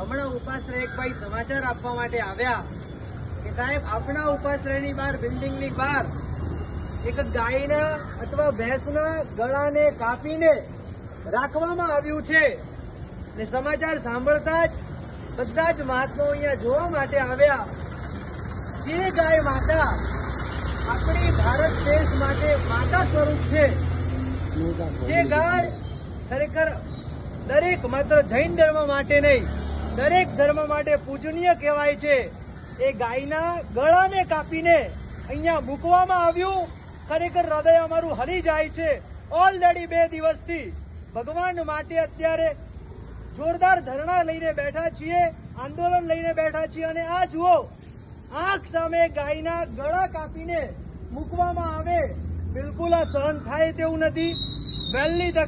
હમણાં ઉપાશ્રય એક ભાઈ સમાચાર આપવા માટે આવ્યા કે સાહેબ આપણા ઉપાશ્રયની બહાર બિલ્ડિંગની બહાર એક ગાયના અથવા ભેંસના ગળાને કાપીને રાખવામાં આવ્યું છે ને સમાચાર સાંભળતા જ બધા જ મહાત્માઓ અહીંયા જોવા માટે આવ્યા। જે ગાય માતા આપણી ભારત દેશ માટે માતા સ્વરૂપ છે, જે ગાય ખરેખર દરેક માત્ર જૈન ધર્મ માટે નહીં દરેક ધર્મ માટે પૂજનીય કહેવાય છે, એ ગાયના ગળાને કાપીને અહીંયા મૂકવામાં આવ્યું। ખરેખર હૃદય અમારું હલી જાય છે। ઓલરેડી 2 દિવસથી ભગવાન માટે અત્યારે જોરદાર ધરણા લઈને બેઠા છીએ, આંદોલન લઈને બેઠા છીએ અને આ જુઓ, આંખ સામે ગાયના ગળા કાપીને મૂકવામાં આવે, બિલકુલ આ સહન થાય તેવું નથી। વહેલી તકે